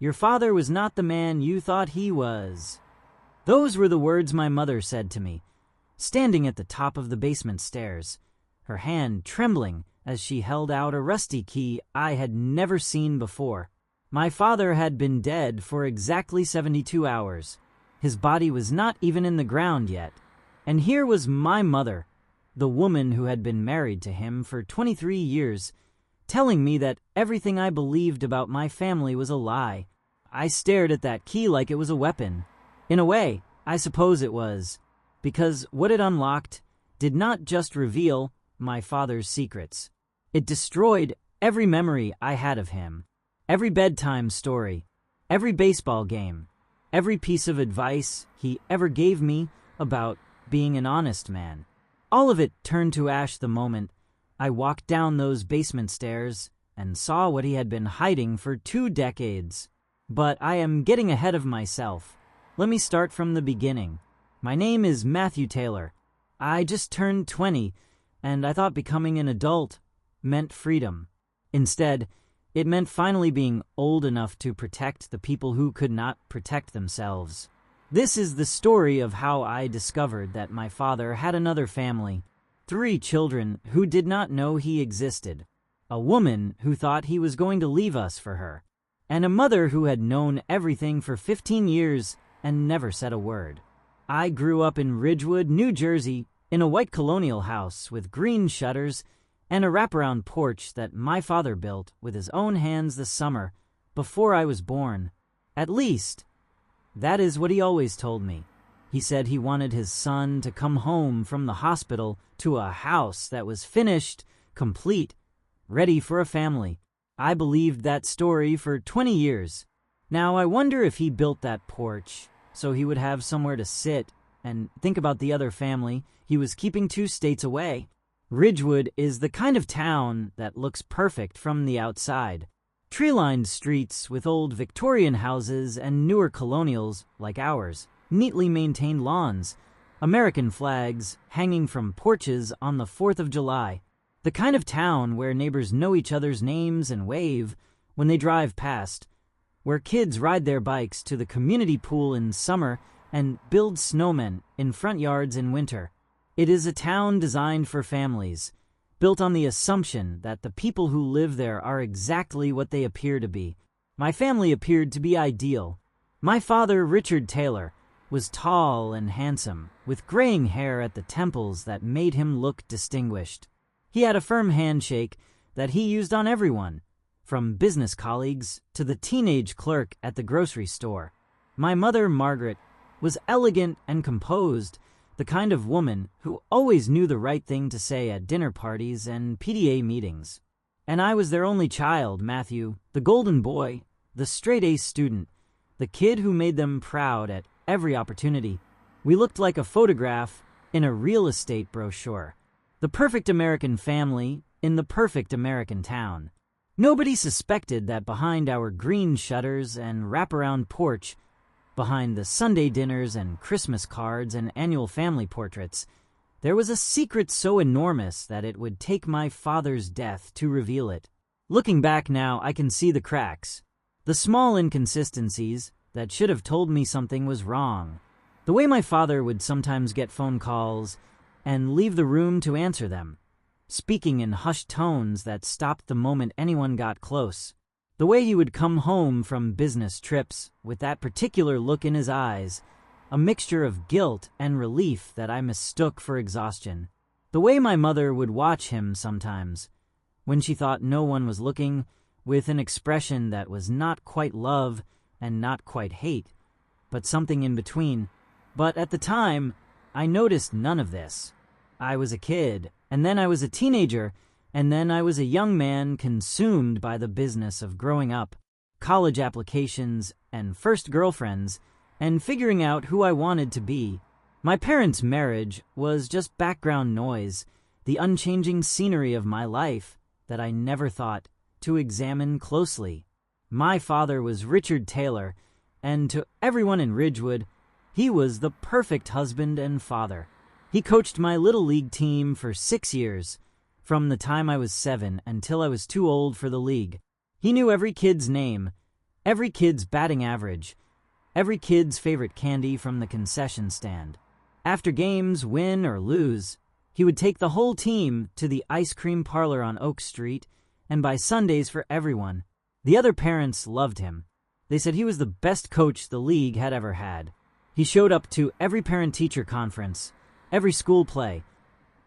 Your father was not the man you thought he was." Those were the words my mother said to me, standing at the top of the basement stairs, her hand trembling as she held out a rusty key I had never seen before. My father had been dead for exactly 72 hours. His body was not even in the ground yet. And here was my mother, the woman who had been married to him for 23 years, telling me that everything I believed about my family was a lie. I stared at that key like it was a weapon. In a way, I suppose it was, because what it unlocked did not just reveal my father's secrets. It destroyed every memory I had of him, every bedtime story, every baseball game, every piece of advice he ever gave me about being an honest man. All of it turned to ash the moment I walked down those basement stairs and saw what he had been hiding for 2 decades. But I am getting ahead of myself. Let me start from the beginning. My name is Matthew Taylor. I just turned 20, and I thought becoming an adult meant freedom. Instead, it meant finally being old enough to protect the people who could not protect themselves. This is the story of how I discovered that my father had another family, 3 children who did not know he existed, a woman who thought he was going to leave us for her, and a mother who had known everything for 15 years and never said a word. I grew up in Ridgewood, New Jersey, in a white colonial house with green shutters and a wraparound porch that my father built with his own hands this summer before I was born. At least, that is what he always told me. He said he wanted his son to come home from the hospital to a house that was finished, complete, ready for a family. I believed that story for 20 years. Now I wonder if he built that porch so he would have somewhere to sit and think about the other family he was keeping 2 states away. Ridgewood is the kind of town that looks perfect from the outside. Tree-lined streets with old Victorian houses and newer colonials like ours, neatly maintained lawns, American flags hanging from porches on the 4th of July. The kind of town where neighbors know each other's names and wave when they drive past, where kids ride their bikes to the community pool in summer and build snowmen in front yards in winter. It is a town designed for families, built on the assumption that the people who live there are exactly what they appear to be. My family appeared to be ideal. My father, Richard Taylor, was tall and handsome, with graying hair at the temples that made him look distinguished. He had a firm handshake that he used on everyone, from business colleagues to the teenage clerk at the grocery store. My mother, Margaret, was elegant and composed, the kind of woman who always knew the right thing to say at dinner parties and PTA meetings. And I was their only child, Matthew, the golden boy, the straight-A student, the kid who made them proud at every opportunity. We looked like a photograph in a real estate brochure. The perfect American family in the perfect American town. Nobody suspected that behind our green shutters and wraparound porch, behind the Sunday dinners and Christmas cards and annual family portraits, there was a secret so enormous that it would take my father's death to reveal it. Looking back now, I can see the cracks, the small inconsistencies that should have told me something was wrong. The way my father would sometimes get phone calls and leave the room to answer them, speaking in hushed tones that stopped the moment anyone got close. The way he would come home from business trips with that particular look in his eyes, a mixture of guilt and relief that I mistook for exhaustion. The way my mother would watch him sometimes, when she thought no one was looking, with an expression that was not quite love and not quite hate, but something in between. But at the time, I noticed none of this. I was a kid, and then I was a teenager, and then I was a young man consumed by the business of growing up, college applications, and first girlfriends, and figuring out who I wanted to be. My parents' marriage was just background noise, the unchanging scenery of my life that I never thought to examine closely. My father was Richard Taylor, and to everyone in Ridgewood, he was the perfect husband and father. He coached my little league team for 6 years, from the time I was 7 until I was too old for the league. He knew every kid's name, every kid's batting average, every kid's favorite candy from the concession stand. After games, win or lose, he would take the whole team to the ice cream parlor on Oak Street and buy sundaes for everyone. The other parents loved him. They said he was the best coach the league had ever had. He showed up to every parent-teacher conference, every school play,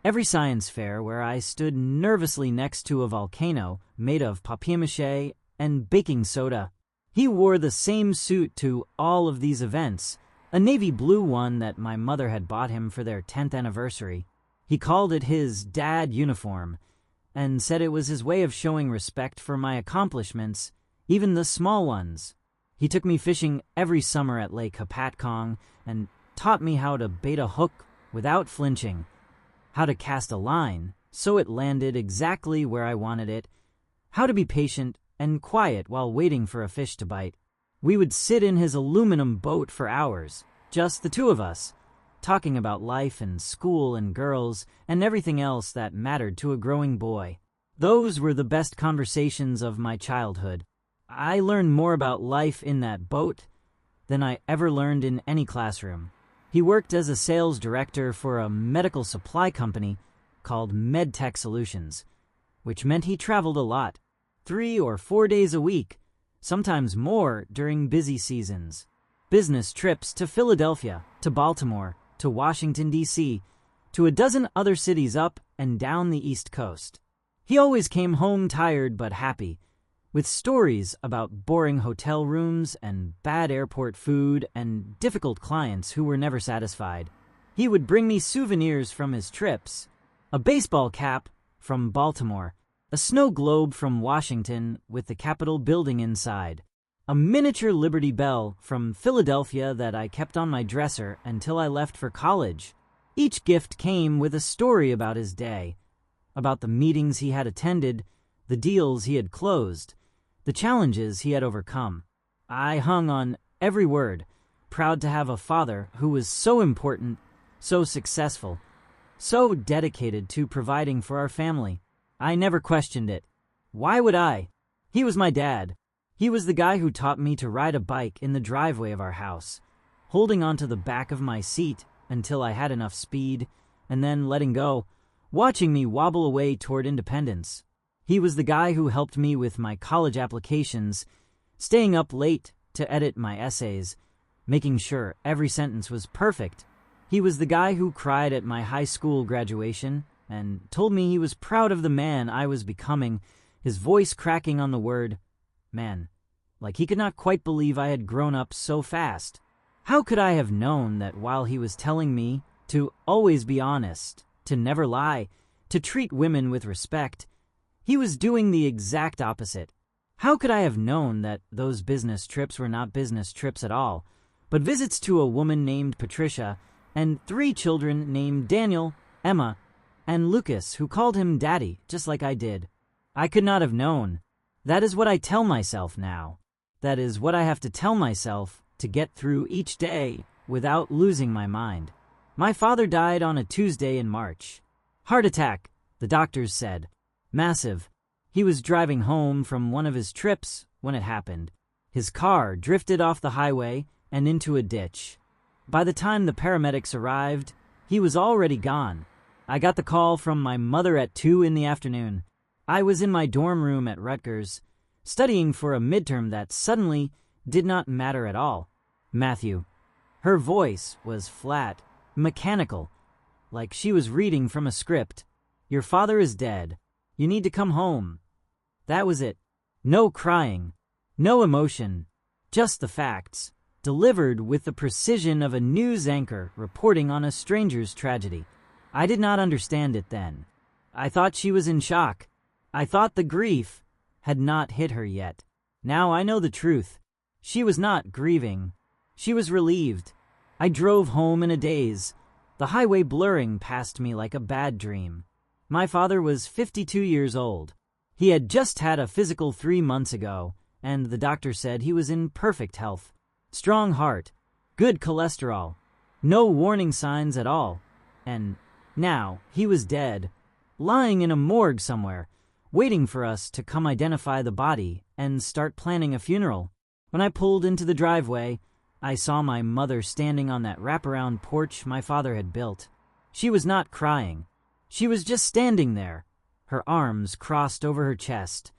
every science fair where I stood nervously next to a volcano made of papier-mâché and baking soda. He wore the same suit to all of these events, a navy blue one that my mother had bought him for their 10th anniversary. He called it his dad uniform and said it was his way of showing respect for my accomplishments, even the small ones. He took me fishing every summer at Lake Hopatcong and taught me how to bait a hook without flinching, how to cast a line so it landed exactly where I wanted it, how to be patient and quiet while waiting for a fish to bite. We would sit in his aluminum boat for hours, just the two of us, talking about life and school and girls and everything else that mattered to a growing boy. Those were the best conversations of my childhood. I learned more about life in that boat than I ever learned in any classroom. He worked as a sales director for a medical supply company called MedTech Solutions, which meant he traveled a lot, 3 or 4 days a week, sometimes more during busy seasons. Business trips to Philadelphia, to Baltimore, to Washington, D.C., to a dozen other cities up and down the East Coast. He always came home tired but happy, with stories about boring hotel rooms and bad airport food and difficult clients who were never satisfied. He would bring me souvenirs from his trips, a baseball cap from Baltimore, a snow globe from Washington with the Capitol building inside, a miniature Liberty Bell from Philadelphia that I kept on my dresser until I left for college. Each gift came with a story about his day, about the meetings he had attended, the deals he had closed, the challenges he had overcome. I hung on every word, proud to have a father who was so important, so successful, so dedicated to providing for our family. I never questioned it. Why would I? He was my dad. He was the guy who taught me to ride a bike in the driveway of our house, holding onto the back of my seat until I had enough speed, and then letting go, watching me wobble away toward independence. He was the guy who helped me with my college applications, staying up late to edit my essays, making sure every sentence was perfect. He was the guy who cried at my high school graduation and told me he was proud of the man I was becoming, his voice cracking on the word man, like he could not quite believe I had grown up so fast. How could I have known that while he was telling me to always be honest, to never lie, to treat women with respect, he was doing the exact opposite? How could I have known that those business trips were not business trips at all, but visits to a woman named Patricia and 3 children named Daniel, Emma, and Lucas, who called him Daddy, just like I did? I could not have known. That is what I tell myself now. That is what I have to tell myself to get through each day without losing my mind. My father died on a Tuesday in March. Heart attack, the doctors said. Massive. He was driving home from one of his trips when it happened. His car drifted off the highway and into a ditch. By the time the paramedics arrived, he was already gone. I got the call from my mother at 2 in the afternoon. I was in my dorm room at Rutgers, studying for a midterm that suddenly did not matter at all. Matthew. Her voice was flat, mechanical, like she was reading from a script. Your father is dead. You need to come home. That was it. No crying, no emotion, just the facts, delivered with the precision of a news anchor reporting on a stranger's tragedy. I did not understand it then. I thought she was in shock. I thought the grief had not hit her yet. Now I know the truth. She was not grieving. She was relieved. I drove home in a daze, the highway blurring past me like a bad dream. My father was 52 years old. He had just had a physical 3 months ago, and the doctor said he was in perfect health. Strong heart, good cholesterol, no warning signs at all. And now he was dead, lying in a morgue somewhere, waiting for us to come identify the body and start planning a funeral. When I pulled into the driveway, I saw my mother standing on that wraparound porch my father had built. She was not crying. She was just standing there, her arms crossed over her chest,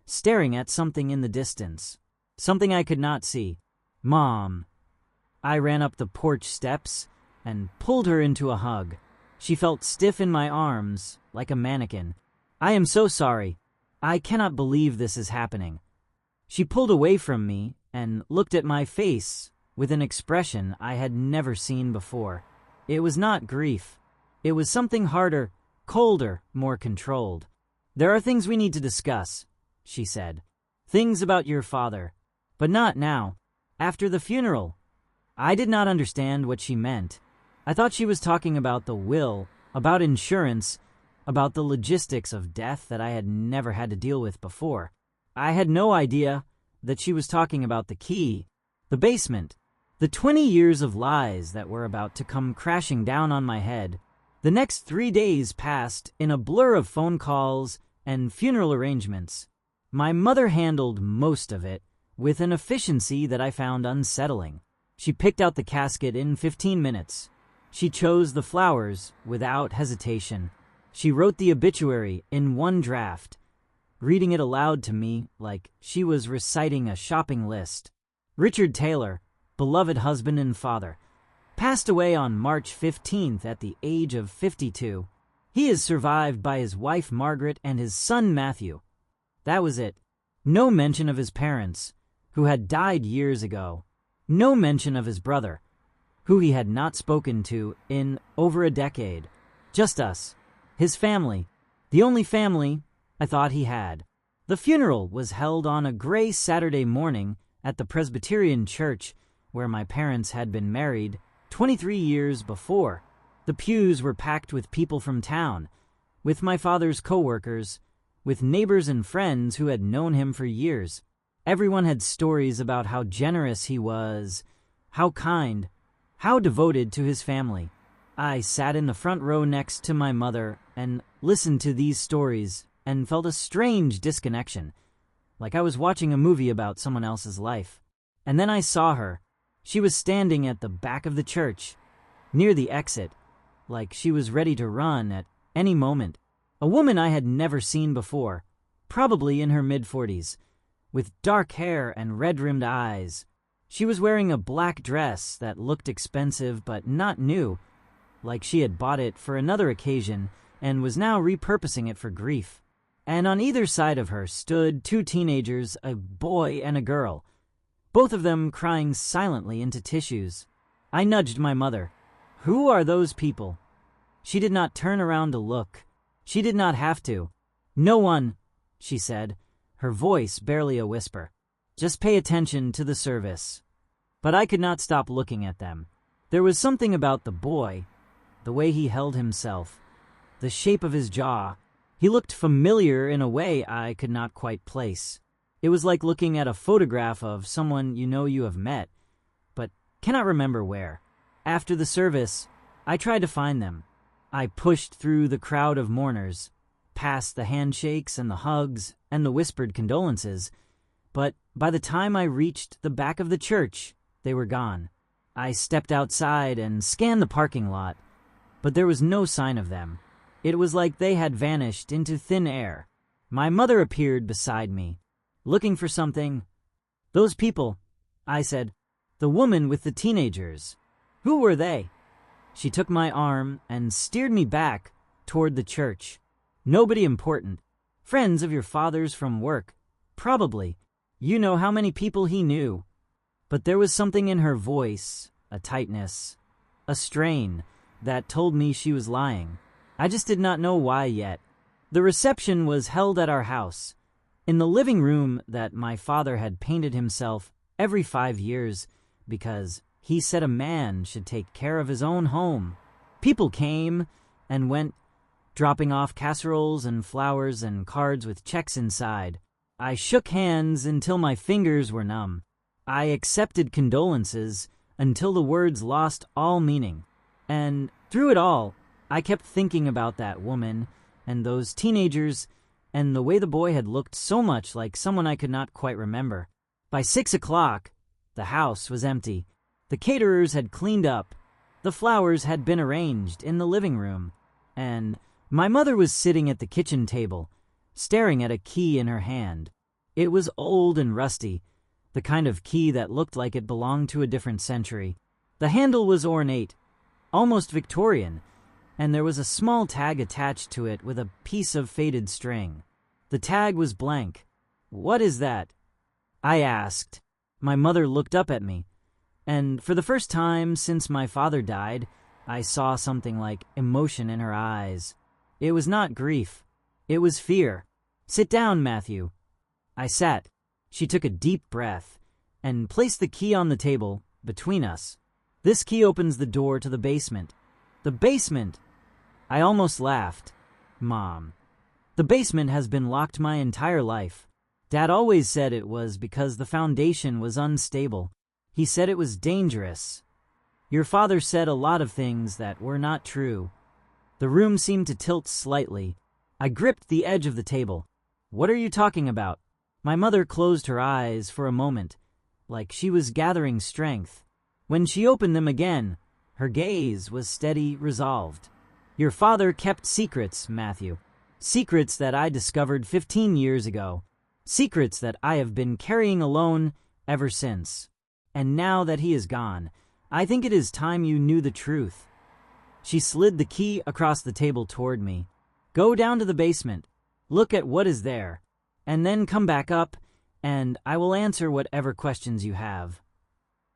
staring at something in the distance, something I could not see. "Mom." I ran up the porch steps and pulled her into a hug. She felt stiff in my arms, like a mannequin. "I am so sorry. I cannot believe this is happening." She pulled away from me and looked at my face with an expression I had never seen before. It was not grief. It was something harder, colder, more controlled. "There are things we need to discuss," she said. "Things about your father. But not now. After the funeral." I did not understand what she meant. I thought she was talking about the will, about insurance, about the logistics of death that I had never had to deal with before. I had no idea that she was talking about the key, the basement, the 20 years of lies that were about to come crashing down on my head. The next 3 days passed in a blur of phone calls and funeral arrangements. My mother handled most of it with an efficiency that I found unsettling. She picked out the casket in 15 minutes. She chose the flowers without hesitation. She wrote the obituary in one draft, reading it aloud to me like she was reciting a shopping list. Richard Taylor, beloved husband and father, passed away on March 15th at the age of 52. He is survived by his wife Margaret and his son Matthew. That was it. No mention of his parents, who had died years ago. No mention of his brother, who he had not spoken to in over a decade. Just us, his family, the only family I thought he had. The funeral was held on a gray Saturday morning at the Presbyterian church where my parents had been married 23 years before. The pews were packed with people from town, with my father's co-workers, with neighbors and friends who had known him for years. Everyone had stories about how generous he was, how kind, how devoted to his family. I sat in the front row next to my mother and listened to these stories and felt a strange disconnection, like I was watching a movie about someone else's life. And then I saw her. She was standing at the back of the church, near the exit, like she was ready to run at any moment. A woman I had never seen before, probably in her mid-40s, with dark hair and red-rimmed eyes. She was wearing a black dress that looked expensive but not new, like she had bought it for another occasion and was now repurposing it for grief. And on either side of her stood 2 teenagers, a boy and a girl, both of them crying silently into tissues. I nudged my mother. "Who are those people?" She did not turn around to look. She did not have to. "No one," she said, her voice barely a whisper. "Just pay attention to the service." But I could not stop looking at them. There was something about the boy, the way he held himself, the shape of his jaw. He looked familiar in a way I could not quite place. It was like looking at a photograph of someone you know you have met, but cannot remember where. After the service, I tried to find them. I pushed through the crowd of mourners, past the handshakes and the hugs and the whispered condolences, but by the time I reached the back of the church, they were gone. I stepped outside and scanned the parking lot, but there was no sign of them. It was like they had vanished into thin air. My mother appeared beside me, looking for something. "Those people," I said, "the woman with the teenagers. Who were they?" She took my arm and steered me back toward the church. "Nobody important. Friends of your father's from work. Probably. You know how many people he knew." But there was something in her voice, a tightness, a strain, that told me she was lying. I just did not know why yet. The reception was held at our house, in the living room that my father had painted himself every 5 years, because he said a man should take care of his own home. People came and went, dropping off casseroles and flowers and cards with checks inside. I shook hands until my fingers were numb. I accepted condolences until the words lost all meaning. And through it all, I kept thinking about that woman and those teenagers and the way the boy had looked so much like someone I could not quite remember. By 6 o'clock, the house was empty. The caterers had cleaned up. The flowers had been arranged in the living room. And my mother was sitting at the kitchen table, staring at a key in her hand. It was old and rusty, the kind of key that looked like it belonged to a different century. The handle was ornate, almost Victorian, and there was a small tag attached to it with a piece of faded string. The tag was blank. "What is that?" I asked. My mother looked up at me, and for the first time since my father died, I saw something like emotion in her eyes. It was not grief. It was fear. "Sit down, Matthew." I sat. She took a deep breath and placed the key on the table between us. "This key opens the door to the basement." "The basement!" I almost laughed. "Mom, the basement has been locked my entire life. Dad always said it was because the foundation was unstable. He said it was dangerous. Your father said a lot of things that were not true." The room seemed to tilt slightly. I gripped the edge of the table. "What are you talking about?" My mother closed her eyes for a moment, like she was gathering strength. When she opened them again, her gaze was steady, resolved. "Your father kept secrets, Matthew. Secrets that I discovered 15 years ago. Secrets that I have been carrying alone ever since. And now that he is gone, I think it is time you knew the truth." She slid the key across the table toward me. "Go down to the basement, look at what is there, and then come back up, and I will answer whatever questions you have."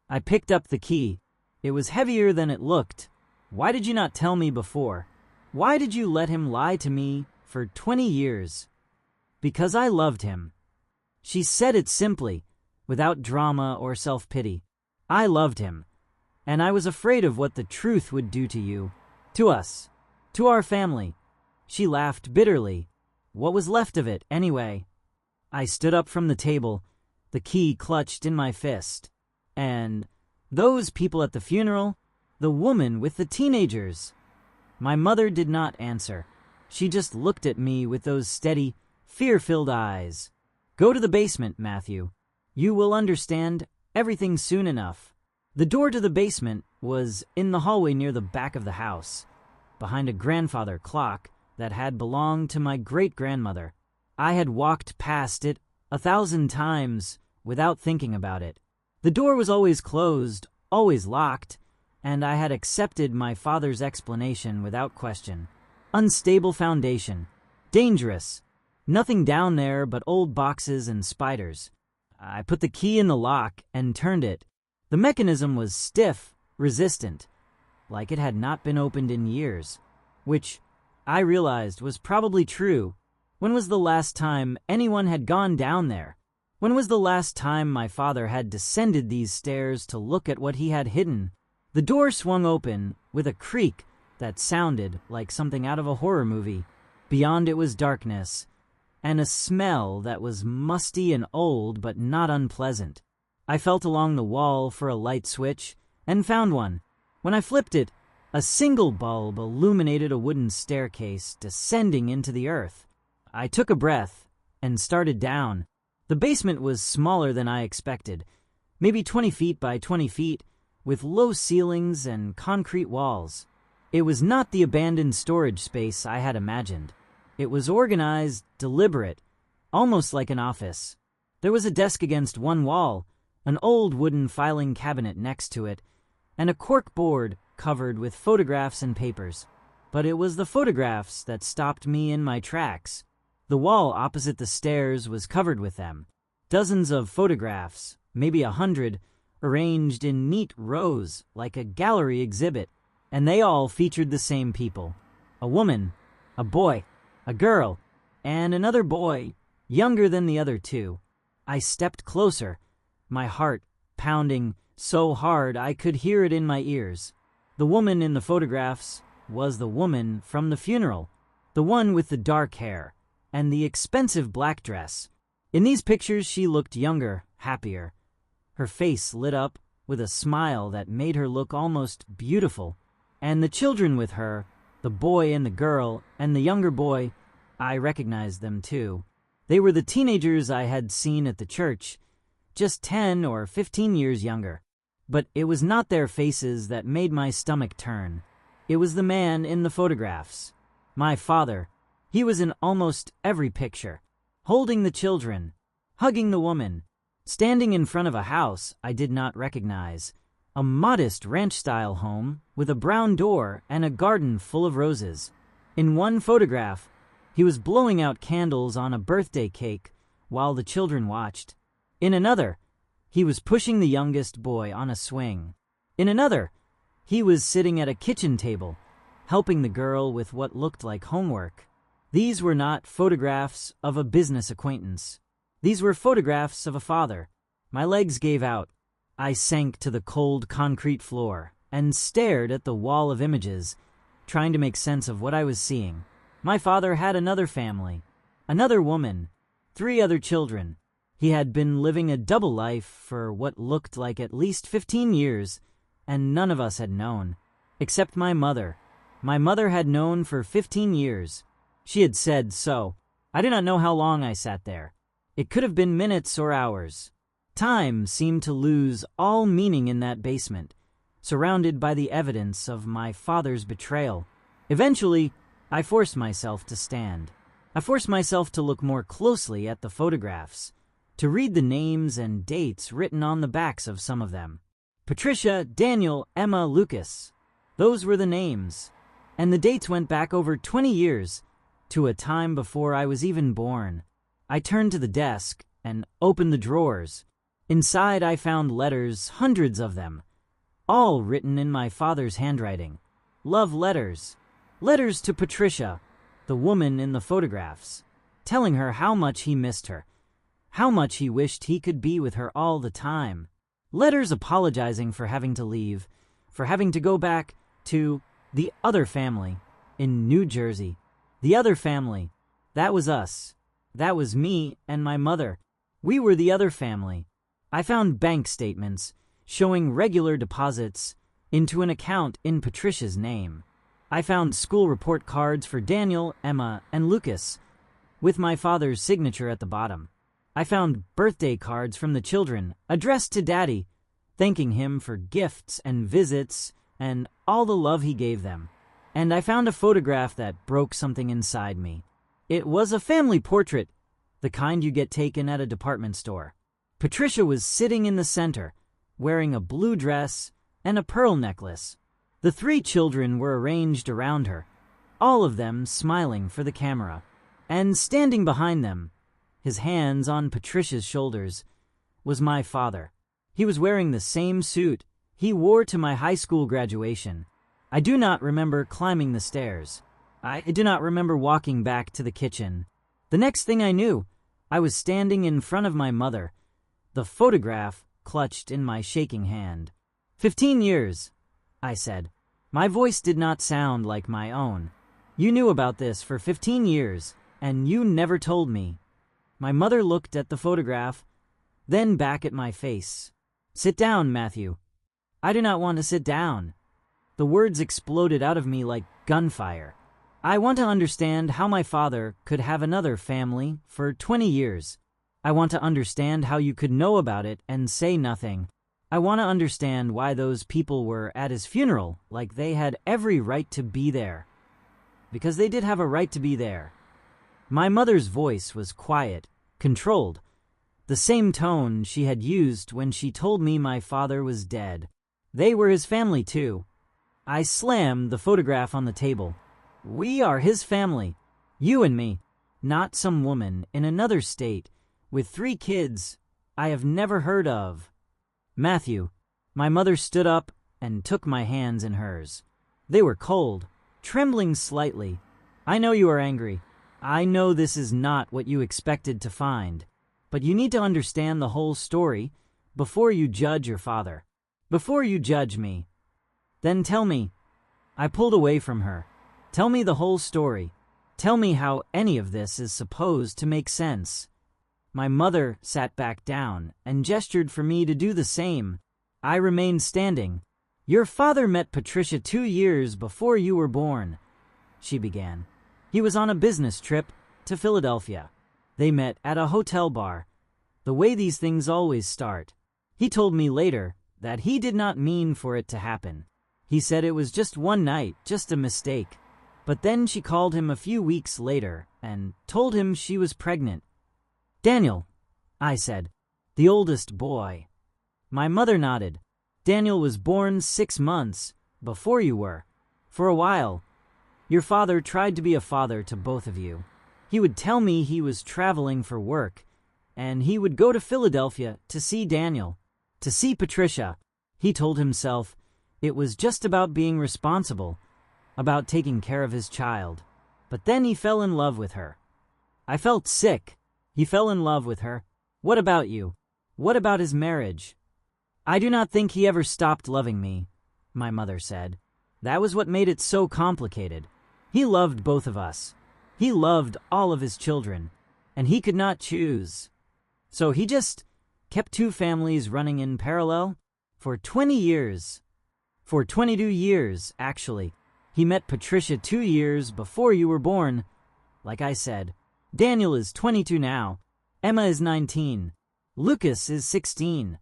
I picked up the key. It was heavier than it looked. "Why did you not tell me before? Why did you let him lie to me for 20 years? "Because I loved him." She said it simply, without drama or self-pity. "I loved him, and I was afraid of what the truth would do to you, to us, to our family." She laughed bitterly. "What was left of it, anyway?" I stood up from the table, the key clutched in my fist. "And those people at the funeral, the woman with the teenagers." My mother did not answer. She just looked at me with those steady, fear-filled eyes. "Go to the basement, Matthew. You will understand everything soon enough." The door to the basement was in the hallway near the back of the house, behind a grandfather clock that had belonged to my great-grandmother. I had walked past it 1,000 times without thinking about it. The door was always closed, always locked, and I had accepted my father's explanation without question. Unstable foundation. Dangerous. Nothing down there but old boxes and spiders. I put the key in the lock and turned it. The mechanism was stiff, resistant, like it had not been opened in years, which I realized was probably true. When was the last time anyone had gone down there? When was the last time my father had descended these stairs to look at what he had hidden? The door swung open with a creak that sounded like something out of a horror movie. Beyond it was darkness, and a smell that was musty and old but not unpleasant. I felt along the wall for a light switch and found one. When I flipped it, a single bulb illuminated a wooden staircase descending into the earth. I took a breath and started down. The basement was smaller than I expected, maybe 20 feet by 20 feet, with low ceilings and concrete walls. It was not the abandoned storage space I had imagined. It was organized, deliberate, almost like an office. There was a desk against one wall, an old wooden filing cabinet next to it, and a cork board covered with photographs and papers. But it was the photographs that stopped me in my tracks. The wall opposite the stairs was covered with them. Dozens of photographs, maybe 100, arranged in neat rows like a gallery exhibit, and they all featured the same people. A woman, a boy, a girl, and another boy, younger than the other two. I stepped closer, my heart pounding so hard I could hear it in my ears. The woman in the photographs was the woman from the funeral, the one with the dark hair and the expensive black dress. In these pictures she looked younger, happier. Her face lit up with a smile that made her look almost beautiful. And the children with her, the boy and the girl and the younger boy, I recognized them too. They were the teenagers I had seen at the church. just 10 or 15 years younger. But it was not their faces that made my stomach turn. It was the man in the photographs. My father. He was in almost every picture, holding the children, hugging the woman, standing in front of a house I did not recognize, a modest ranch-style home with a brown door and a garden full of roses. In one photograph, he was blowing out candles on a birthday cake while the children watched. In another, he was pushing the youngest boy on a swing. In another, he was sitting at a kitchen table, helping the girl with what looked like homework. These were not photographs of a business acquaintance. These were photographs of a father. My legs gave out. I sank to the cold concrete floor and stared at the wall of images, trying to make sense of what I was seeing. My father had another family, another woman, 3 other children. He had been living a double life for what looked like at least 15 years, and none of us had known, except my mother. My mother had known for 15 years. She had said so. I do not know how long I sat there. It could have been minutes or hours. Time seemed to lose all meaning in that basement, surrounded by the evidence of my father's betrayal. Eventually, I forced myself to stand. I forced myself to look more closely at the photographs, to read the names and dates written on the backs of some of them. Patricia, Daniel, Emma, Lucas. Those were the names. And the dates went back over 20 years, to a time before I was even born. I turned to the desk and opened the drawers. Inside I found letters, hundreds of them, all written in my father's handwriting. Love letters. Letters to Patricia, the woman in the photographs, telling her how much he missed her, how much he wished he could be with her all the time. Letters apologizing for having to leave, for having to go back to the other family in New Jersey. The other family. That was us. That was me and my mother. We were the other family. I found bank statements showing regular deposits into an account in Patricia's name. I found school report cards for Daniel, Emma, and Lucas, with my father's signature at the bottom. I found birthday cards from the children, addressed to Daddy, thanking him for gifts and visits and all the love he gave them. And I found a photograph that broke something inside me. It was a family portrait, the kind you get taken at a department store. Patricia was sitting in the center, wearing a blue dress and a pearl necklace. The 3 children were arranged around her, all of them smiling for the camera. And standing behind them, his hands on Patricia's shoulders, was my father. He was wearing the same suit he wore to my high school graduation. I do not remember climbing the stairs. I do not remember walking back to the kitchen. The next thing I knew, I was standing in front of my mother, the photograph clutched in my shaking hand. 15 years, I said. My voice did not sound like my own. You knew about this for 15 years, and you never told me. My mother looked at the photograph, then back at my face. Sit down, Matthew. I do not want to sit down. The words exploded out of me like gunfire. I want to understand how my father could have another family for 20 years. I want to understand how you could know about it and say nothing. I want to understand why those people were at his funeral like they had every right to be there. Because they did have a right to be there. My mother's voice was quiet, controlled, the same tone she had used when she told me my father was dead. They were his family too. I slammed the photograph on the table. We are his family, you and me, not some woman in another state with 3 kids I have never heard of. Matthew, my mother stood up and took my hands in hers. They were cold, trembling slightly. I know you are angry. I know this is not what you expected to find, but you need to understand the whole story before you judge your father, before you judge me. Then tell me. I pulled away from her. Tell me the whole story. Tell me how any of this is supposed to make sense. My mother sat back down and gestured for me to do the same. I remained standing. Your father met Patricia 2 years before you were born, she began. He was on a business trip to Philadelphia. They met at a hotel bar. the way these things always start. He told me later that he did not mean for it to happen. He said it was just one night, just a mistake. But then she called him a few weeks later and told him she was pregnant. "Daniel," I said, "the oldest boy." My mother nodded. "Daniel was born 6 months before you were. For a while, your father tried to be a father to both of you. He would tell me he was traveling for work, and he would go to Philadelphia to see Daniel, to see Patricia. He told himself it was just about being responsible, about taking care of his child. But then he fell in love with her. I felt sick. He fell in love with her. What about you? What about his marriage?" "I do not think he ever stopped loving me," my mother said. "That was what made it so complicated. He loved both of us. He loved all of his children, and he could not choose. So he just kept 2 families running in parallel for 20 years. For 22 years, actually. He met Patricia 2 years before you were born. Like I said, Daniel is 22 now. Emma is 19. Lucas is 16.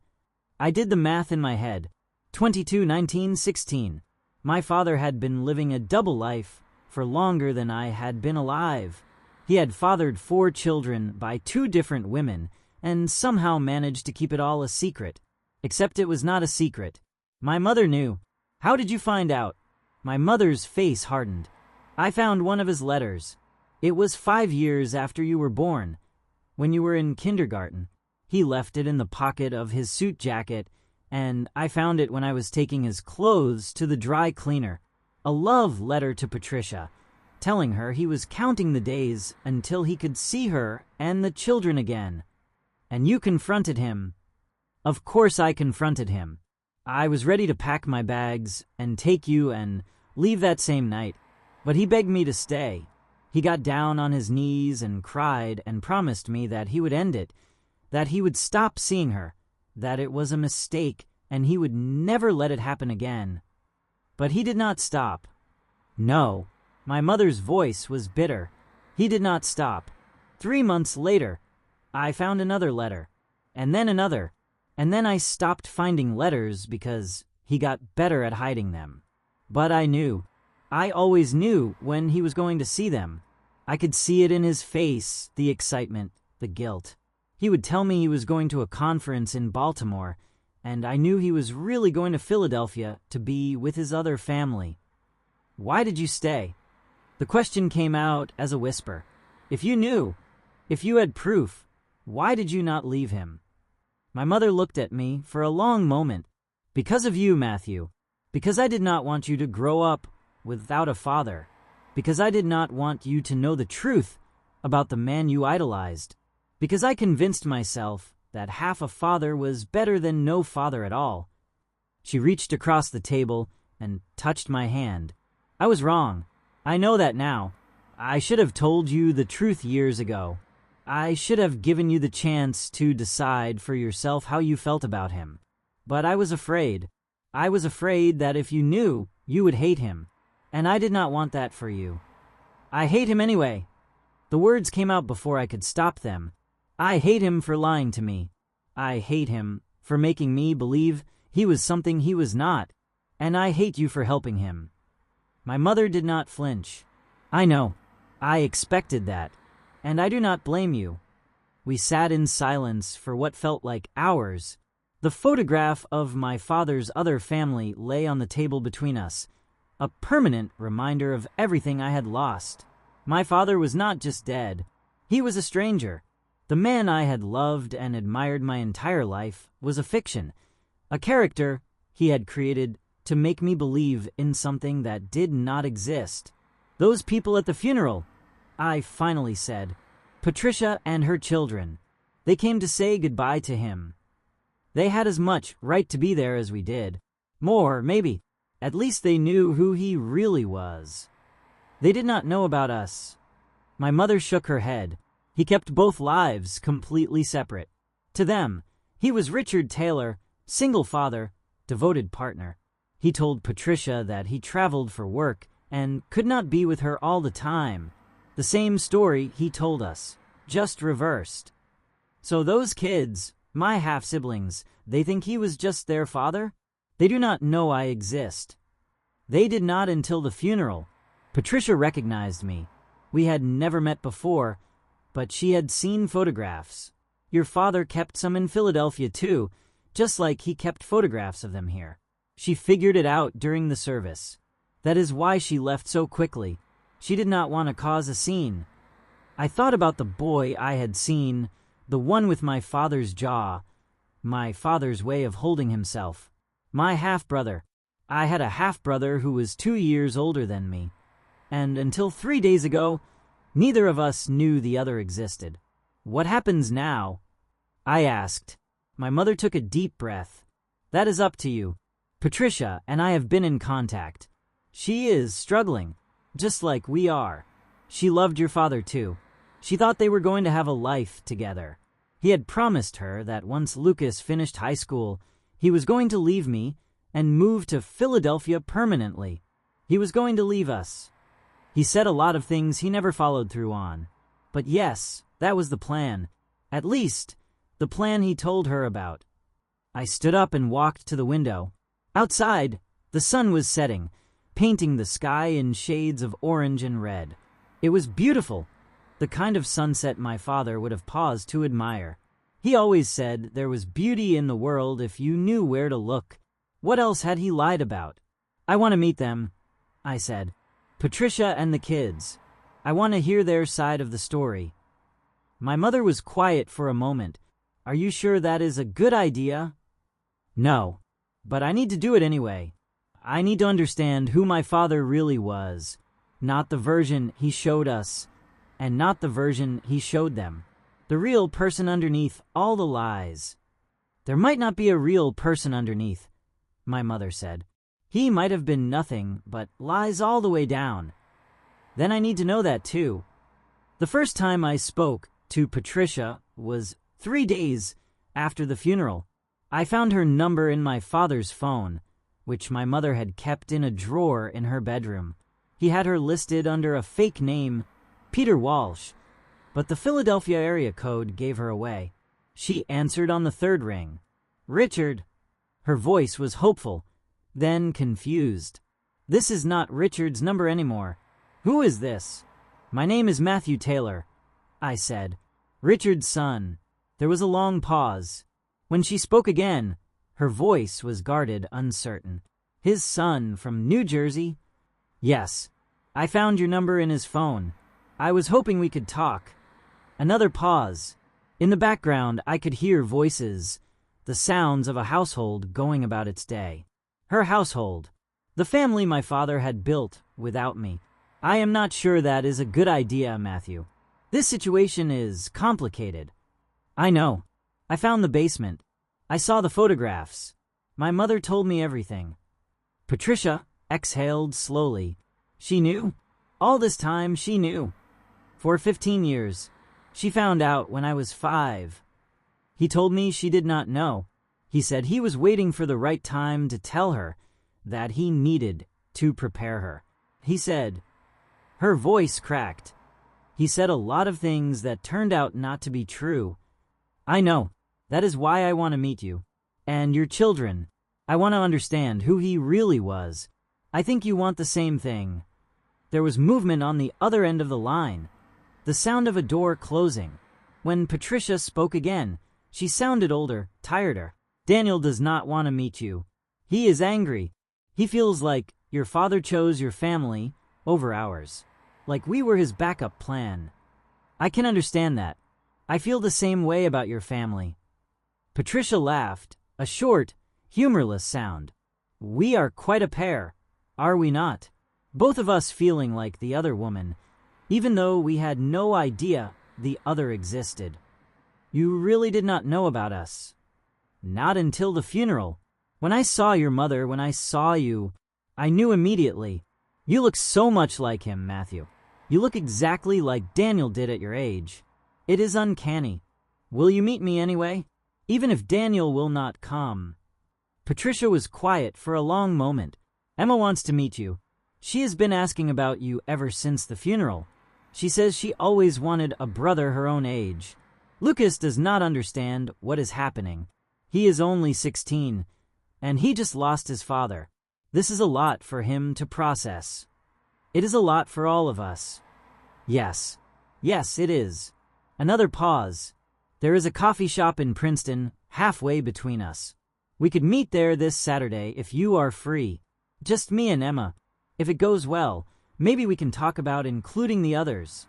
I did the math in my head. 22, 19, 16. My father had been living a double life for longer than I had been alive. He had fathered 4 children by 2 different women and somehow managed to keep it all a secret. Except it was not a secret. My mother knew. How did you find out? My mother's face hardened. I found one of his letters. It was 5 years after you were born, when you were in kindergarten. He left it in the pocket of his suit jacket, and I found it when I was taking his clothes to the dry cleaner. A love letter to Patricia, telling her he was counting the days until he could see her and the children again. And you confronted him. Of course I confronted him. I was ready to pack my bags and take you and leave that same night, but he begged me to stay. He got down on his knees and cried and promised me that he would end it, that he would stop seeing her, that it was a mistake and he would never let it happen again. But he did not stop. No, my mother's voice was bitter. He did not stop. 3 months later, I found another letter, and then another, and then I stopped finding letters because he got better at hiding them. But I knew. I always knew when he was going to see them. I could see it in his face, the excitement, the guilt. He would tell me he was going to a conference in Baltimore, and I knew he was really going to Philadelphia to be with his other family. "Why did you stay?" The question came out as a whisper. If you knew, if you had proof, why did you not leave him? My mother looked at me for a long moment. "Because of you, Matthew. Because I did not want you to grow up without a father. Because I did not want you to know the truth about the man you idolized. Because I convinced myself that half a father was better than no father at all." She reached across the table and touched my hand. I was wrong. I know that now. I should have told you the truth years ago. I should have given you the chance to decide for yourself how you felt about him. But I was afraid. I was afraid that if you knew, you would hate him. And I did not want that for you. I hate him anyway. The words came out before I could stop them. I hate him for lying to me. I hate him for making me believe he was something he was not. And I hate you for helping him. My mother did not flinch. I know. I expected that. And I do not blame you. We sat in silence for what felt like hours. The photograph of my father's other family lay on the table between us, a permanent reminder of everything I had lost. My father was not just dead. He was a stranger. The man I had loved and admired my entire life was a fiction, a character he had created to make me believe in something that did not exist. "Those people at the funeral," I finally said. "Patricia and her children. They came to say goodbye to him. They had as much right to be there as we did. More, maybe. At least they knew who he really was. They did not know about us." My mother shook her head. He kept both lives completely separate. To them, he was Richard Taylor, single father, devoted partner. He told Patricia that he traveled for work and could not be with her all the time. The same story he told us, just reversed. So those kids, my half-siblings, they think he was just their father? They do not know I exist. They did not until the funeral. Patricia recognized me. We had never met before, but she had seen photographs. Your father kept some in Philadelphia too, just like he kept photographs of them here. She figured it out during the service. That is why she left so quickly. She did not want to cause a scene. I thought about the boy I had seen, the one with my father's jaw, my father's way of holding himself. My half-brother. I had a half-brother who was 2 years older than me. And until 3 days ago, neither of us knew the other existed. What happens now? I asked. My mother took a deep breath. That is up to you. Patricia and I have been in contact. She is struggling, just like we are. She loved your father too. She thought they were going to have a life together. He had promised her that once Lucas finished high school, he was going to leave me and move to Philadelphia permanently. He was going to leave us. He said a lot of things he never followed through on. But yes, that was the plan. At least, the plan he told her about. I stood up and walked to the window. Outside, the sun was setting, painting the sky in shades of orange and red. It was beautiful, the kind of sunset my father would have paused to admire. He always said there was beauty in the world if you knew where to look. What else had he lied about? I want to meet them, I said. Patricia and the kids. I want to hear their side of the story. My mother was quiet for a moment. Are you sure that is a good idea? No, but I need to do it anyway. I need to understand who my father really was, not the version he showed us, and not the version he showed them. The real person underneath all the lies. There might not be a real person underneath, my mother said. He might have been nothing but lies all the way down. Then I need to know that too. The first time I spoke to Patricia was 3 days after the funeral. I found her number in my father's phone, which my mother had kept in a drawer in her bedroom. He had her listed under a fake name, Peter Walsh, but the Philadelphia area code gave her away. She answered on the third ring. Richard. Her voice was hopeful, then confused. This is not Richard's number anymore. Who is this? My name is Matthew Taylor, I said. Richard's son. There was a long pause. When she spoke again, her voice was guarded, uncertain. His son from New Jersey? Yes. I found your number in his phone. I was hoping we could talk. Another pause. In the background, I could hear voices, the sounds of a household going about its day. Her household. The family my father had built without me. I am not sure that is a good idea, Matthew. This situation is complicated. I know. I found the basement. I saw the photographs. My mother told me everything. Patricia exhaled slowly. She knew. All this time, she knew. For 15 years. She found out when I was 5. He told me she did not know. He said he was waiting for the right time to tell her that he needed to prepare her. He said, her voice cracked. He said a lot of things that turned out not to be true. I know. That is why I want to meet you. And your children. I want to understand who he really was. I think you want the same thing. There was movement on the other end of the line. The sound of a door closing. When Patricia spoke again, she sounded older, tireder. Daniel does not want to meet you. He is angry. He feels like your father chose your family over ours. Like we were his backup plan. I can understand that. I feel the same way about your family. Patricia laughed, a short, humorless sound. We are quite a pair, are we not? Both of us feeling like the other woman, even though we had no idea the other existed. You really did not know about us. Not until the funeral. When I saw your mother, when I saw you, I knew immediately. You look so much like him, Matthew. You look exactly like Daniel did at your age. It is uncanny. Will you meet me anyway? Even if Daniel will not come. Patricia was quiet for a long moment. Emma wants to meet you. She has been asking about you ever since the funeral. She says she always wanted a brother her own age. Lucas does not understand what is happening. He is only 16, and he just lost his father. This is a lot for him to process. It is a lot for all of us. Yes, it is. Another pause. There is a coffee shop in Princeton, halfway between us. We could meet there this Saturday if you are free. Just me and Emma. If it goes well, maybe we can talk about including the others.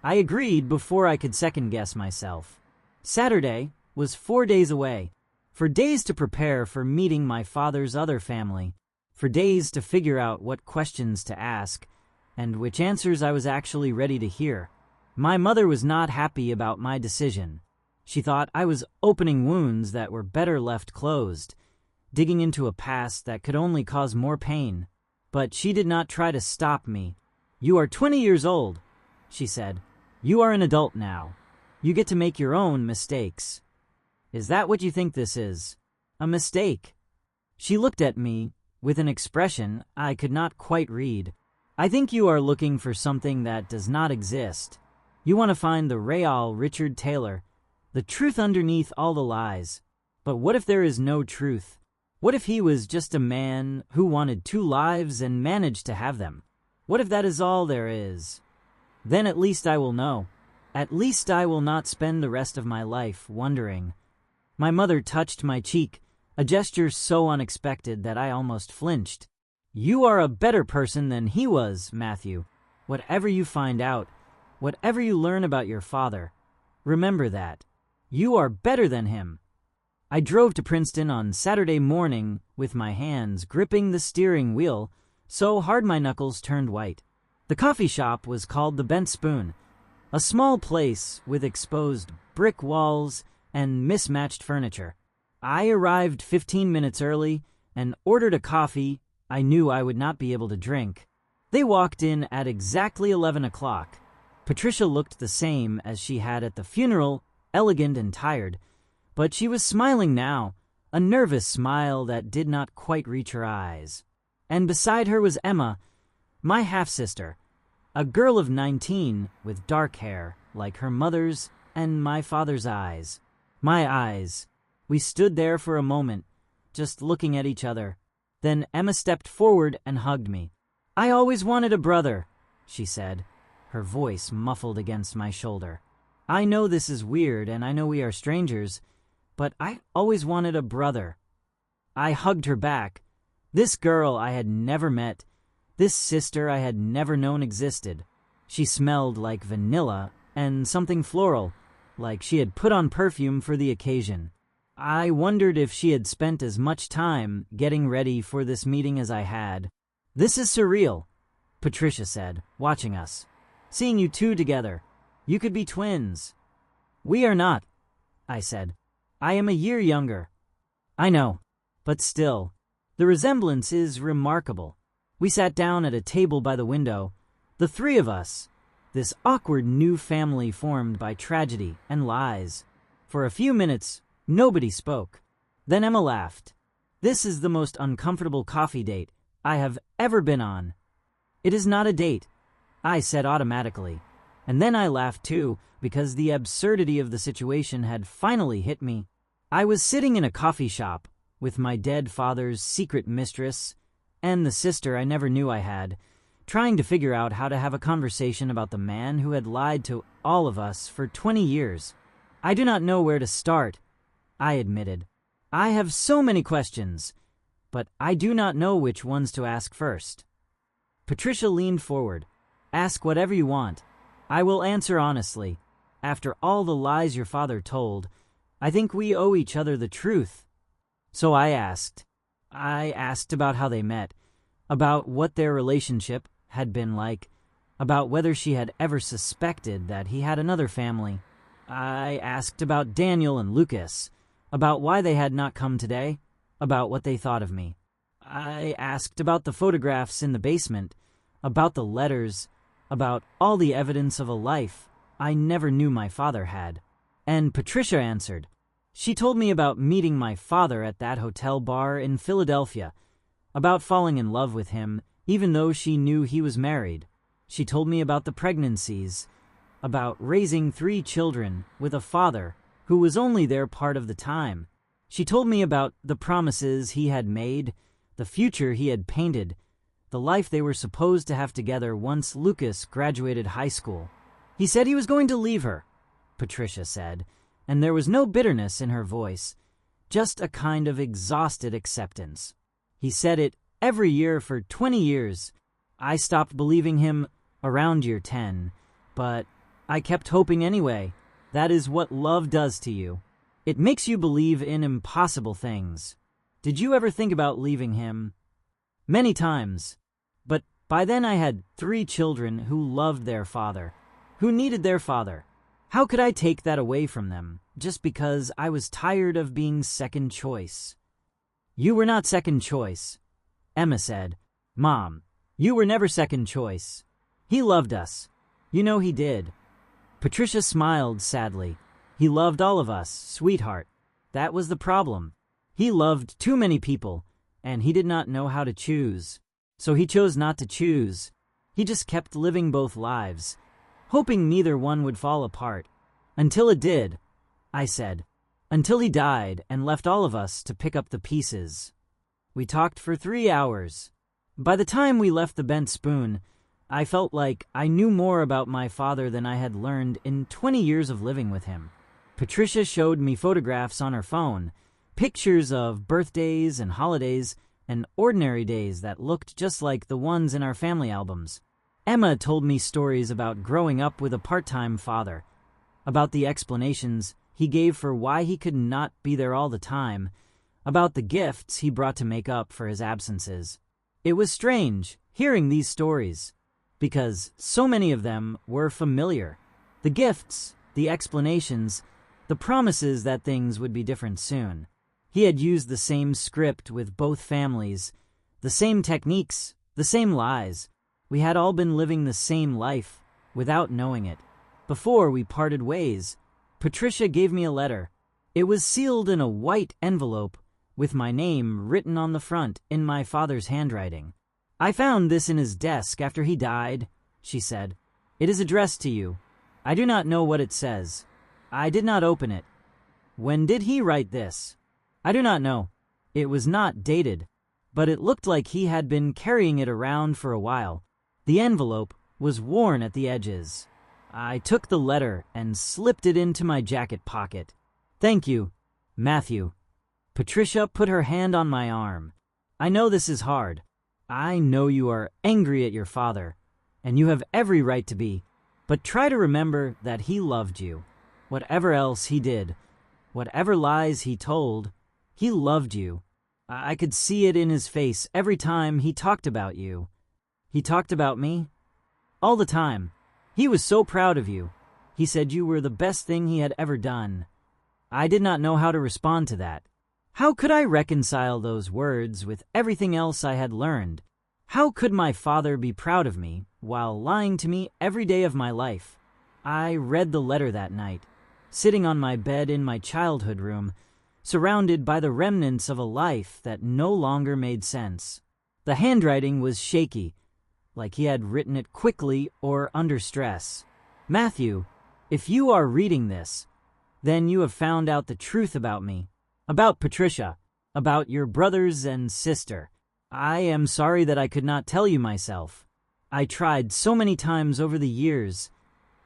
I agreed before I could second-guess myself. Saturday was 4 days away. For days to prepare for meeting my father's other family. For days to figure out what questions to ask, and which answers I was actually ready to hear. My mother was not happy about my decision. She thought I was opening wounds that were better left closed, digging into a past that could only cause more pain. But she did not try to stop me. "You are 20 years old," she said. "You are an adult now. You get to make your own mistakes." "Is that what you think this is? A mistake?" She looked at me with an expression I could not quite read. "I think you are looking for something that does not exist. You want to find the real Richard Taylor, the truth underneath all the lies. But what if there is no truth? What if he was just a man who wanted 2 lives and managed to have them? What if that is all there is? Then at least I will know. At least I will not spend the rest of my life wondering." My mother touched my cheek, a gesture so unexpected that I almost flinched. "You are a better person than he was, Matthew. Whatever you find out, whatever you learn about your father, remember that. You are better than him." I drove to Princeton on Saturday morning with my hands gripping the steering wheel so hard my knuckles turned white. The coffee shop was called the Bent Spoon, a small place with exposed brick walls and mismatched furniture. I arrived 15 minutes early and ordered a coffee I knew I would not be able to drink. They walked in at exactly 11 o'clock. Patricia looked the same as she had at the funeral, elegant and tired, but she was smiling now, a nervous smile that did not quite reach her eyes. And beside her was Emma, my half-sister, a girl of 19 with dark hair like her mother's and my father's eyes. My eyes. We stood there for a moment, just looking at each other. Then Emma stepped forward and hugged me. "I always wanted a brother," she said, her voice muffled against my shoulder. "I know this is weird and I know we are strangers, but I always wanted a brother." I hugged her back. This girl I had never met, this sister I had never known existed. She smelled like vanilla and something floral, like she had put on perfume for the occasion. I wondered if she had spent as much time getting ready for this meeting as I had. "This is surreal," Patricia said, watching us. "Seeing you two together. You could be twins." "We are not," I said. "I am a year younger." "I know, but still, the resemblance is remarkable." We sat down at a table by the window, the 3 of us, this awkward new family formed by tragedy and lies. For a few minutes, nobody spoke. Then Emma laughed. "This is the most uncomfortable coffee date I have ever been on." "It is not a date," I said automatically. And then I laughed too, because the absurdity of the situation had finally hit me. I was sitting in a coffee shop with my dead father's secret mistress and the sister I never knew I had, trying to figure out how to have a conversation about the man who had lied to all of us for 20 years. "I do not know where to start," I admitted. "I have so many questions, but I do not know which ones to ask first." Patricia leaned forward. "Ask whatever you want. I will answer honestly. After all the lies your father told, I think we owe each other the truth." So I asked. I asked about how they met, about what their relationship had been like, about whether she had ever suspected that he had another family. I asked about Daniel and Lucas, about why they had not come today, about what they thought of me. I asked about the photographs in the basement, about the letters, about all the evidence of a life I never knew my father had. And Patricia answered. She told me about meeting my father at that hotel bar in Philadelphia, about falling in love with him even though she knew he was married. She told me about the pregnancies, about raising 3 children with a father who was only there part of the time. She told me about the promises he had made, the future he had painted, the life they were supposed to have together once Lucas graduated high school. He said he was going to leave her, Patricia said, and there was no bitterness in her voice, just a kind of exhausted acceptance. He said it every year for 20 years. I stopped believing him around year 10, but I kept hoping anyway. That is what love does to you. It makes you believe in impossible things. Did you ever think about leaving him? Many times. But by then I had 3 children who loved their father, who needed their father. How could I take that away from them, just because I was tired of being second choice? You were not second choice, Emma said. Mom, you were never second choice. He loved us. You know he did. Patricia smiled sadly. He loved all of us, sweetheart. That was the problem. He loved too many people, and he did not know how to choose. So he chose not to choose. He just kept living both lives, hoping neither one would fall apart. Until it did, I said. Until he died and left all of us to pick up the pieces. We talked for 3 hours. By the time we left the bent spoon, I felt like I knew more about my father than I had learned in 20 years of living with him. Patricia showed me photographs on her phone, pictures of birthdays and holidays and ordinary days that looked just like the ones in our family albums. Emma told me stories about growing up with a part-time father, about the explanations he gave for why he could not be there all the time, about the gifts he brought to make up for his absences. It was strange hearing these stories, because so many of them were familiar. The gifts, the explanations, the promises that things would be different soon. He had used the same script with both families, the same techniques, the same lies. We had all been living the same life without knowing it. Before we parted ways, Patricia gave me a letter. It was sealed in a white envelope with my name written on the front in my father's handwriting. I found this in his desk after he died, she said. It is addressed to you. I do not know what it says. I did not open it. When did he write this? I do not know. It was not dated, but it looked like he had been carrying it around for a while. The envelope was worn at the edges. I took the letter and slipped it into my jacket pocket. Thank you, Matthew. Patricia put her hand on my arm. I know this is hard. I know you are angry at your father, and you have every right to be, but try to remember that he loved you. Whatever else he did, whatever lies he told, he loved you. I could see it in his face every time he talked about you. He talked about me all the time. He was so proud of you. He said you were the best thing he had ever done. I did not know how to respond to that. How could I reconcile those words with everything else I had learned? How could my father be proud of me while lying to me every day of my life? I read the letter that night, sitting on my bed in my childhood room, surrounded by the remnants of a life that no longer made sense. The handwriting was shaky, like he had written it quickly or under stress. Matthew, if you are reading this, then you have found out the truth about me, about Patricia, about your brothers and sister. I am sorry that I could not tell you myself. I tried so many times over the years,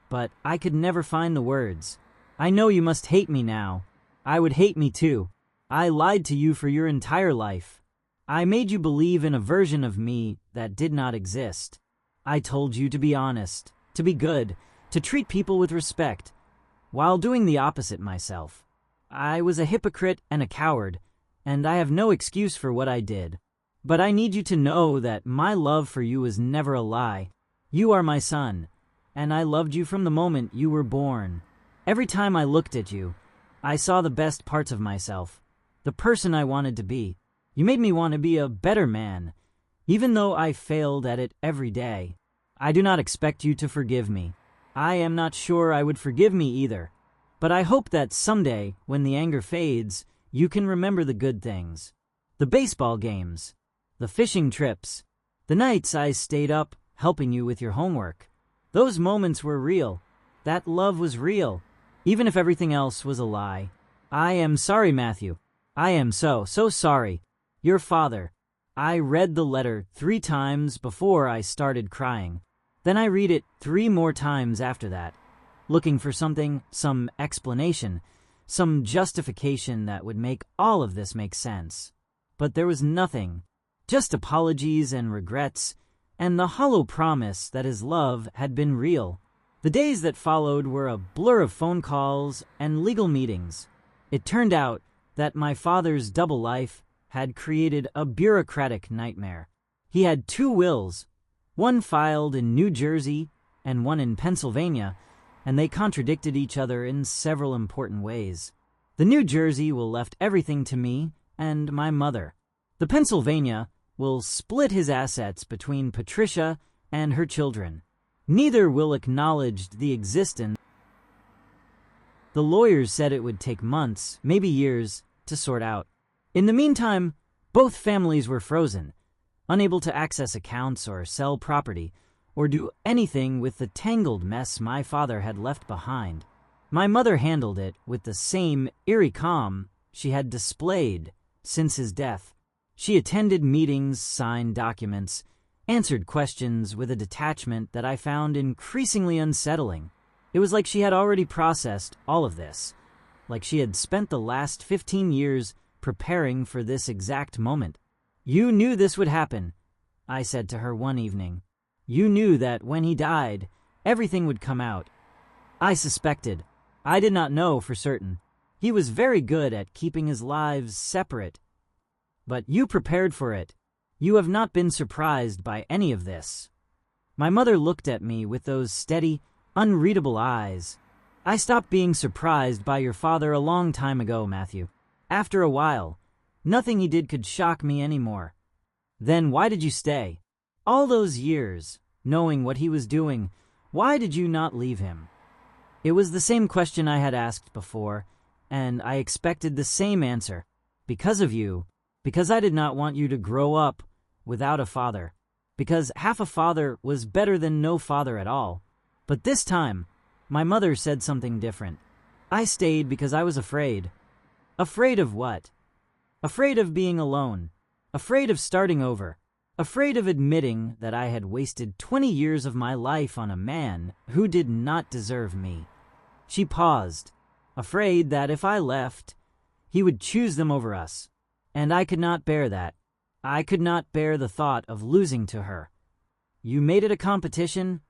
but I could never find the words. I know you must hate me now. I would hate me too. I lied to you for your entire life. I made you believe in a version of me that did not exist. I told you to be honest, to be good, to treat people with respect, while doing the opposite myself. I was a hypocrite and a coward, and I have no excuse for what I did. But I need you to know that my love for you was never a lie. You are my son, and I loved you from the moment you were born. Every time I looked at you, I saw the best parts of myself, the person I wanted to be. You made me want to be a better man, even though I failed at it every day. I do not expect you to forgive me. I am not sure I would forgive me either. But I hope that someday, when the anger fades, you can remember the good things. The baseball games, the fishing trips, the nights I stayed up helping you with your homework. Those moments were real. that love was real, even if everything else was a lie. I am sorry, Matthew. I am so sorry. Your father. I read the letter 3 times before I started crying. Then I read it 3 more times after that, looking for something, some explanation, some justification that would make all of this make sense. But there was nothing, just apologies and regrets, and the hollow promise that his love had been real. The days that followed were a blur of phone calls and legal meetings. It turned out that my father's double life had created a bureaucratic nightmare. He had 2 wills, one filed in New Jersey and one in Pennsylvania, and they contradicted each other in several important ways. The New Jersey will left everything to me and my mother. The Pennsylvania will split his assets between Patricia and her children. Neither will acknowledge the existence. The lawyers said it would take months, maybe years, to sort out. In the meantime, both families were frozen, unable to access accounts or sell property, or do anything with the tangled mess my father had left behind. My mother handled it with the same eerie calm she had displayed since his death. She attended meetings, signed documents, answered questions with a detachment that I found increasingly unsettling. It was like she had already processed all of this, like she had spent the last 15 years preparing for this exact moment. "You knew this would happen," I said to her one evening. "You knew that when he died, everything would come out." I suspected. I did not know for certain. He was very good at keeping his lives separate. But you prepared for it. You have not been surprised by any of this. My mother looked at me with those steady, unreadable eyes. "I stopped being surprised by your father a long time ago, Matthew. After a while, nothing he did could shock me anymore. Then why did you stay? All those years, knowing what he was doing, why did you not leave him?" It was the same question I had asked before, and I expected the same answer. Because of you. Because I did not want you to grow up without a father. Because half a father was better than no father at all. But this time, my mother said something different. I stayed because I was afraid. Afraid of what? Afraid of being alone. Afraid of starting over. Afraid of admitting that I had wasted 20 years of my life on a man who did not deserve me. She paused, afraid that if I left, he would choose them over us. And I could not bear that. I could not bear the thought of losing to her. You made it a competition?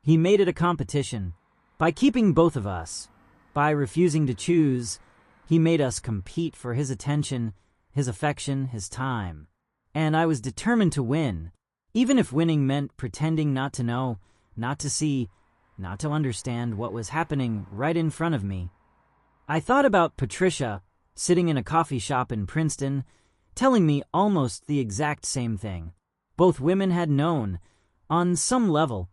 He made it a competition. By keeping both of us, by refusing to choose, he made us compete for his attention, his affection, his time. And I was determined to win, even if winning meant pretending not to know, not to see, not to understand what was happening right in front of me. I thought about Patricia, sitting in a coffee shop in Princeton, telling me almost the exact same thing. Both women had known, on some level,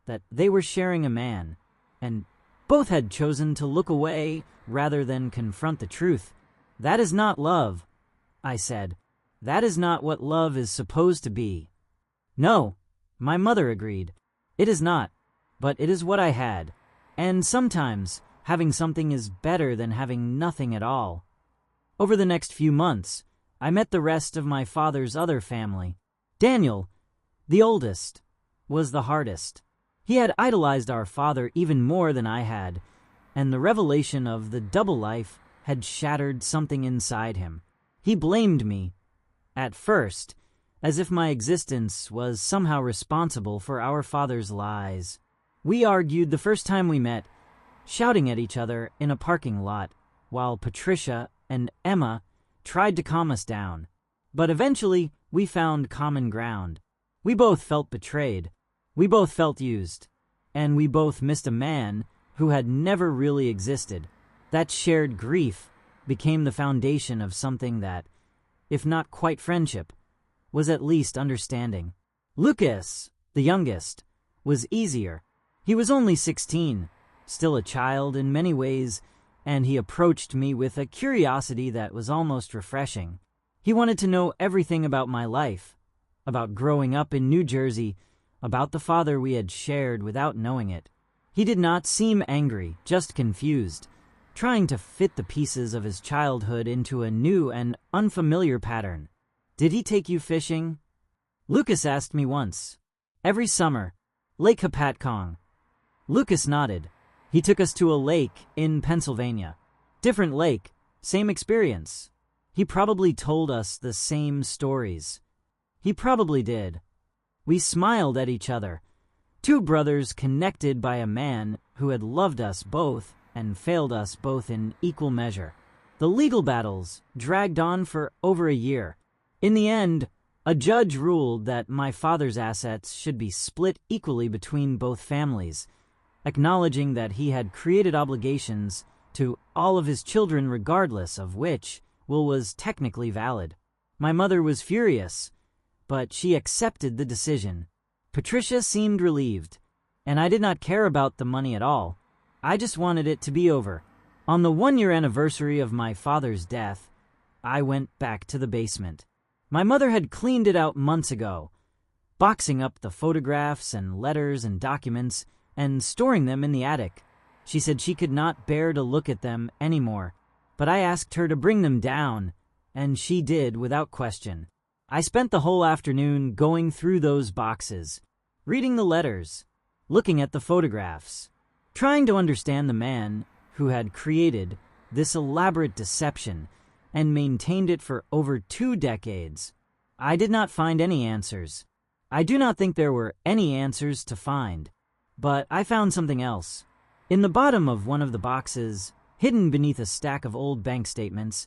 that they were sharing a man, and both had chosen to look away rather than confront the truth. "That is not love," I said. "That is not what love is supposed to be." "No," my mother agreed. "It is not, but it is what I had. And sometimes having something is better than having nothing at all." Over the next few months, I met the rest of my father's other family. Daniel, the oldest, was the hardest. He had idolized our father even more than I had, and the revelation of the double life had shattered something inside him. He blamed me, at first, as if my existence was somehow responsible for our father's lies. We argued the first time we met, shouting at each other in a parking lot, while Patricia and Emma tried to calm us down. But eventually, we found common ground. We both felt betrayed. We both felt used. And we both missed a man who had never really existed. That shared grief became the foundation of something that, if not quite friendship, was at least understanding. Lucas, the youngest, was easier. He was only 16, still a child in many ways, and he approached me with a curiosity that was almost refreshing. He wanted to know everything about my life, about growing up in New Jersey, about the father we had shared without knowing it. He did not seem angry, just confused, trying to fit the pieces of his childhood into a new and unfamiliar pattern. "Did he take you fishing?" Lucas asked me once. "Every summer. Lake Hopatcong." Lucas nodded. "He took us to a lake in Pennsylvania. Different lake, same experience. He probably told us the same stories." He probably did. We smiled at each other. Two brothers connected by a man who had loved us both and failed us both in equal measure. The legal battles dragged on for over a year. In the end, a judge ruled that my father's assets should be split equally between both families, acknowledging that he had created obligations to all of his children regardless of which will was technically valid. My mother was furious, but she accepted the decision. Patricia seemed relieved, and I did not care about the money at all. I just wanted it to be over. On the 1-year anniversary of my father's death, I went back to the basement. My mother had cleaned it out months ago, boxing up the photographs and letters and documents and storing them in the attic. She said she could not bear to look at them anymore, but I asked her to bring them down, and she did without question. I spent the whole afternoon going through those boxes, reading the letters, looking at the photographs, trying to understand the man who had created this elaborate deception and maintained it for over 2 decades. I did not find any answers. I do not think there were any answers to find, but I found something else. In the bottom of one of the boxes, hidden beneath a stack of old bank statements,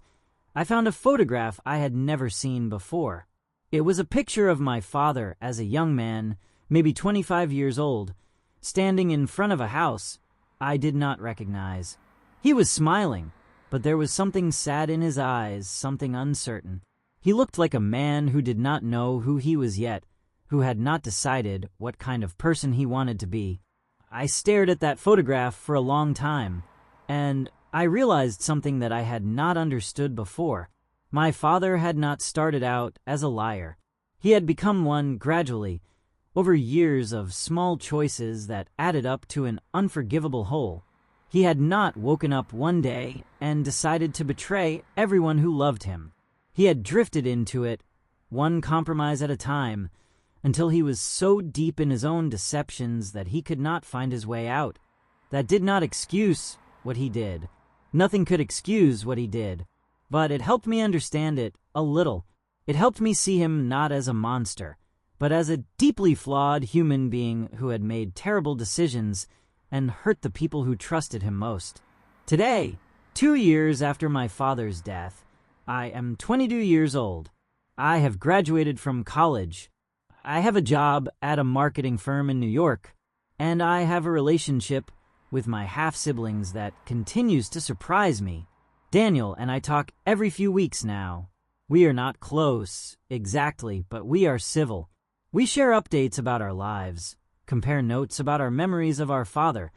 I found a photograph I had never seen before. It was a picture of my father as a young man, maybe 25 years old, standing in front of a house I did not recognize. He was smiling, but there was something sad in his eyes, something uncertain. He looked like a man who did not know who he was yet, who had not decided what kind of person he wanted to be. I stared at that photograph for a long time, and I realized something that I had not understood before. My father had not started out as a liar. He had become one gradually, over years of small choices that added up to an unforgivable whole. He had not woken up one day and decided to betray everyone who loved him. He had drifted into it, one compromise at a time, until he was so deep in his own deceptions that he could not find his way out. That did not excuse what he did. Nothing could excuse what he did. But it helped me understand it a little. It helped me see him not as a monster, but as a deeply flawed human being who had made terrible decisions and hurt the people who trusted him most. Today, 2 years after my father's death, I am 22 years old. I have graduated from college. I have a job at a marketing firm in New York, and I have a relationship with my half-siblings that continues to surprise me. Daniel and I talk every few weeks now. We are not close, exactly, but we are civil. We share updates about our lives, compare notes about our memories of our father,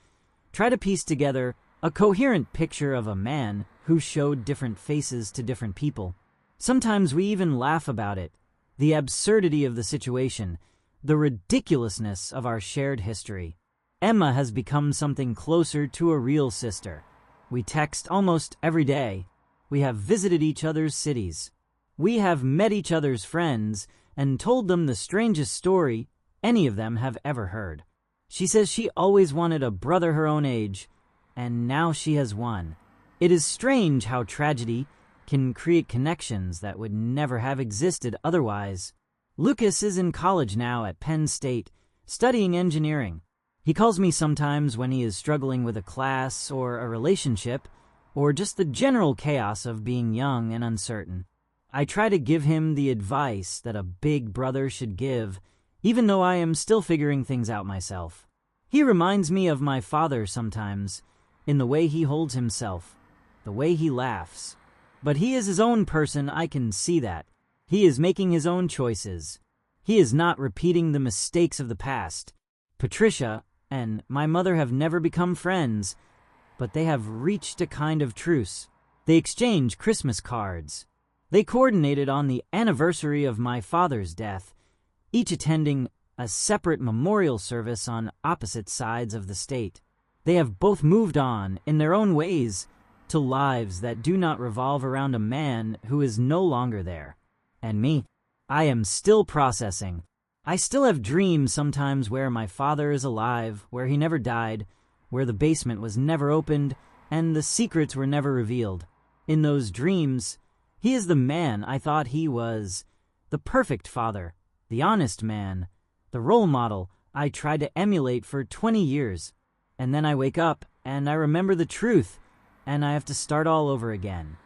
try to piece together a coherent picture of a man who showed different faces to different people. Sometimes we even laugh about it, the absurdity of the situation, the ridiculousness of our shared history. Emma has become something closer to a real sister. We text almost every day. We have visited each other's cities. We have met each other's friends and told them the strangest story any of them have ever heard. She says she always wanted a brother her own age, and now she has one. It is strange how tragedy can create connections that would never have existed otherwise. Lucas is in college now at Penn State, studying engineering. He calls me sometimes when he is struggling with a class or a relationship, or just the general chaos of being young and uncertain. I try to give him the advice that a big brother should give, even though I am still figuring things out myself. He reminds me of my father sometimes, in the way he holds himself, the way he laughs. But he is his own person, I can see that. He is making his own choices. He is not repeating the mistakes of the past. Patricia and my mother have never become friends, but they have reached a kind of truce. They exchange Christmas cards. They coordinated on the anniversary of my father's death, each attending a separate memorial service on opposite sides of the state. They have both moved on, in their own ways, to lives that do not revolve around a man who is no longer there. And me, I am still processing. I still have dreams sometimes where my father is alive, where he never died, where the basement was never opened, and the secrets were never revealed. In those dreams, he is the man I thought he was, the perfect father, the honest man, the role model I tried to emulate for 20 years. And then I wake up, and I remember the truth, and I have to start all over again.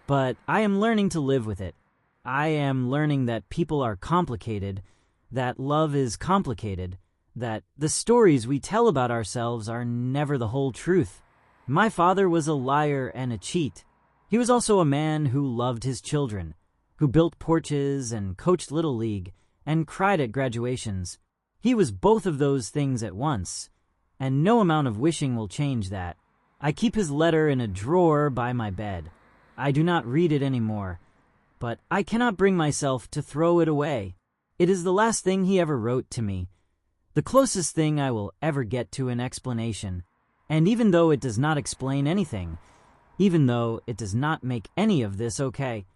But I am learning to live with it. I am learning that people are complicated, that love is complicated, that the stories we tell about ourselves are never the whole truth. My father was a liar and a cheat. He was also a man who loved his children, who built porches and coached Little League and cried at graduations. He was both of those things at once, and no amount of wishing will change that. I keep his letter in a drawer by my bed. I do not read it anymore, but I cannot bring myself to throw it away. It is the last thing he ever wrote to me, the closest thing I will ever get to an explanation. And even though it does not explain anything, even though it does not make any of this okay,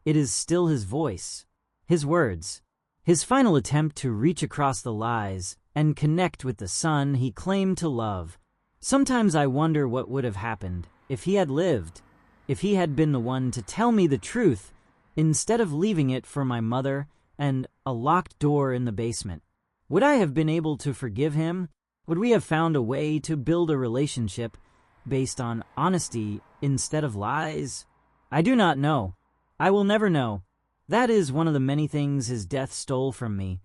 it is still his voice, his words, his final attempt to reach across the lies and connect with the son he claimed to love. Sometimes I wonder what would have happened if he had lived, if he had been the one to tell me the truth instead of leaving it for my mother and a locked door in the basement. Would I have been able to forgive him? Would we have found a way to build a relationship based on honesty instead of lies? I do not know. I will never know. That is one of the many things his death stole from me.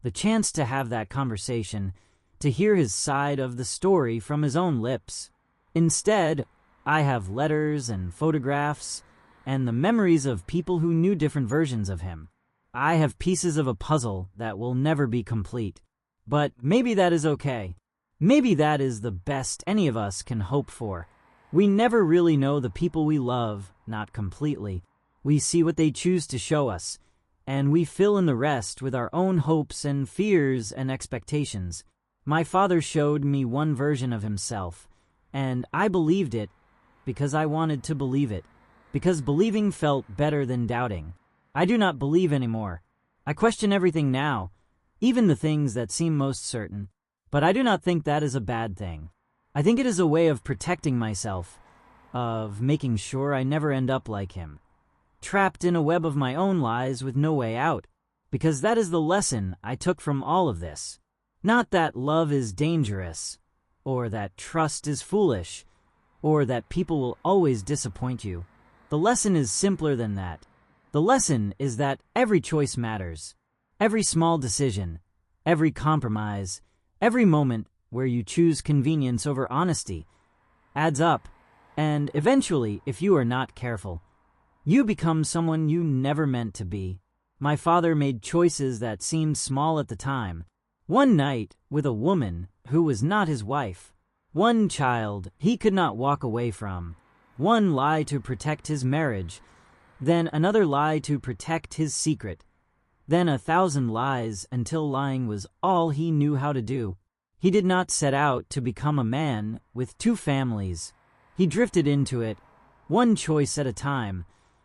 The chance to have that conversation, to hear his side of the story from his own lips. Instead, I have letters and photographs and the memories of people who knew different versions of him. I have pieces of a puzzle that will never be complete. But maybe that is okay. Maybe that is the best any of us can hope for. We never really know the people we love, not completely. We see what they choose to show us, and we fill in the rest with our own hopes and fears and expectations. My father showed me one version of himself, and I believed it because I wanted to believe it, because believing felt better than doubting. I do not believe anymore. I question everything now, even the things that seem most certain. But I do not think that is a bad thing. I think it is a way of protecting myself, of making sure I never end up like him, trapped in a web of my own lies with no way out, because that is the lesson I took from all of this. Not that love is dangerous, or that trust is foolish, or that people will always disappoint you. The lesson is simpler than that. The lesson is that every choice matters. Every small decision, every compromise, every moment where you choose convenience over honesty adds up, and eventually, if you are not careful, you become someone you never meant to be. My father made choices that seemed small at the time. One night with a woman who was not his wife. One child he could not walk away from. One lie to protect his marriage. Then another lie to protect his secret. Then 1,000 lies until lying was all he knew how to do. He did not set out to become a man with 2 families. He drifted into it, one choice at a time,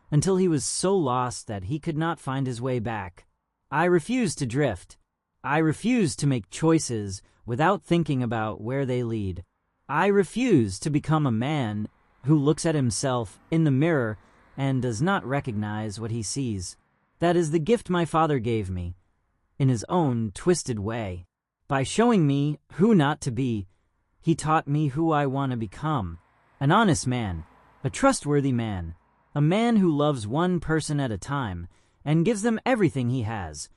until he was so lost that he could not find his way back. I refuse to drift. I refuse to make choices without thinking about where they lead. I refuse to become a man who looks at himself in the mirror and does not recognize what he sees. That is the gift my father gave me, in his own twisted way. By showing me who not to be, he taught me who I want to become. An honest man, a trustworthy man, a man who loves one person at a time and gives them everything he has,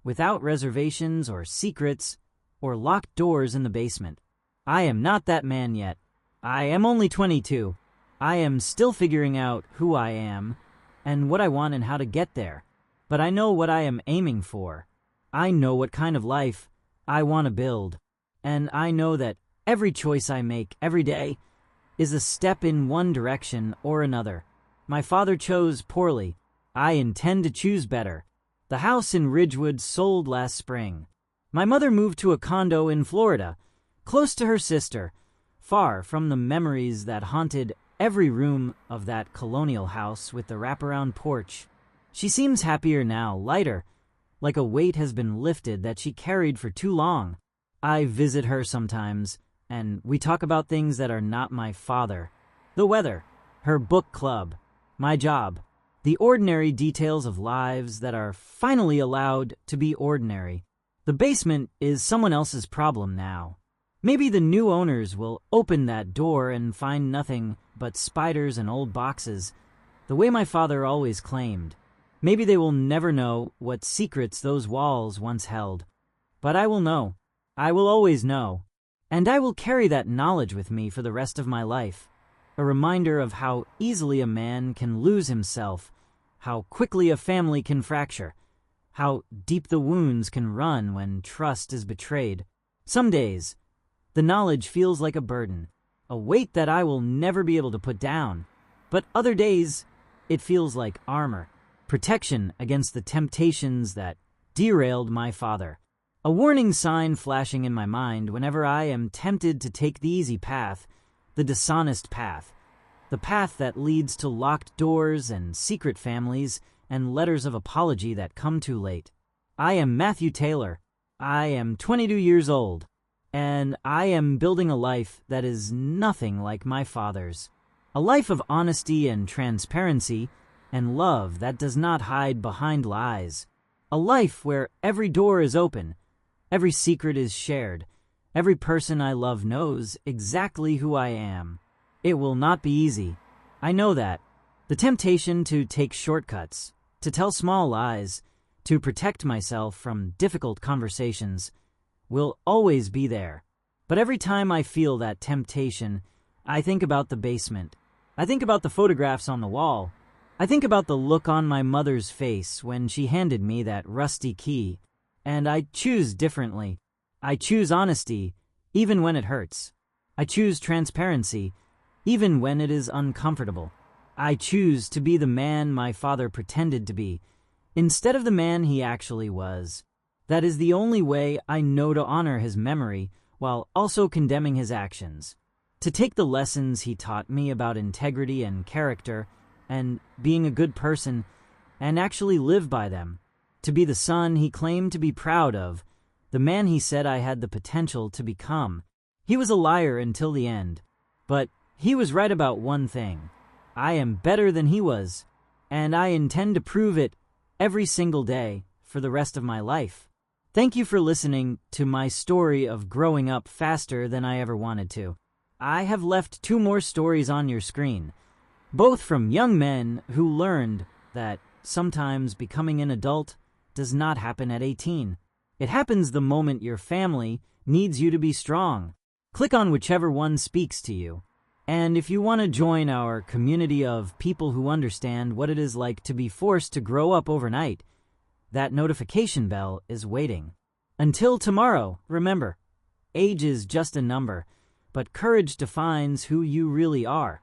without reservations or secrets or locked doors in the basement. I am not that man yet. I am only 22. I am still figuring out who I am and what I want and how to get there. But I know what I am aiming for. I know what kind of life I want to build. And I know that every choice I make every day is a step in one direction or another. My father chose poorly. I intend to choose better. The house in Ridgewood sold last spring. My mother moved to a condo in Florida, close to her sister, far from the memories that haunted every room of that colonial house with the wraparound porch. She seems happier now, lighter, like a weight has been lifted that she carried for too long. I visit her sometimes, and we talk about things that are not my father. The weather, her book club, my job, the ordinary details of lives that are finally allowed to be ordinary. The basement is someone else's problem now. Maybe the new owners will open that door and find nothing but spiders and old boxes, the way my father always claimed. Maybe they will never know what secrets those walls once held. But I will know. I will always know. And I will carry that knowledge with me for the rest of my life. A reminder of how easily a man can lose himself, how quickly a family can fracture, how deep the wounds can run when trust is betrayed. Some days, the knowledge feels like a burden, a weight that I will never be able to put down. But other days, it feels like armor, protection against the temptations that derailed my father. A warning sign flashing in my mind whenever I am tempted to take the easy path, the dishonest path, the path that leads to locked doors and secret families and letters of apology that come too late. I am Matthew Taylor. I am 22 years old. And I am building a life that is nothing like my father's. A life of honesty and transparency and love that does not hide behind lies. A life where every door is open, every secret is shared, every person I love knows exactly who I am. It will not be easy. I know that. The temptation to take shortcuts, to tell small lies, to protect myself from difficult conversations will always be there. But every time I feel that temptation, I think about the basement. I think about the photographs on the wall. I think about the look on my mother's face when she handed me that rusty key. And I choose differently. I choose honesty, even when it hurts. I choose transparency, even when it is uncomfortable. I choose to be the man my father pretended to be, instead of the man he actually was. That is the only way I know to honor his memory while also condemning his actions. To take the lessons he taught me about integrity and character and being a good person and actually live by them. To be the son he claimed to be proud of, the man he said I had the potential to become. He was a liar until the end, but he was right about one thing. I am better than he was, and I intend to prove it every single day for the rest of my life. Thank you for listening to my story of growing up faster than I ever wanted to. I have left 2 more stories on your screen, both from young men who learned that sometimes becoming an adult does not happen at 18. It happens the moment your family needs you to be strong. Click on whichever one speaks to you. And if you want to join our community of people who understand what it is like to be forced to grow up overnight, that notification bell is waiting. Until tomorrow, remember, age is just a number, but courage defines who you really are.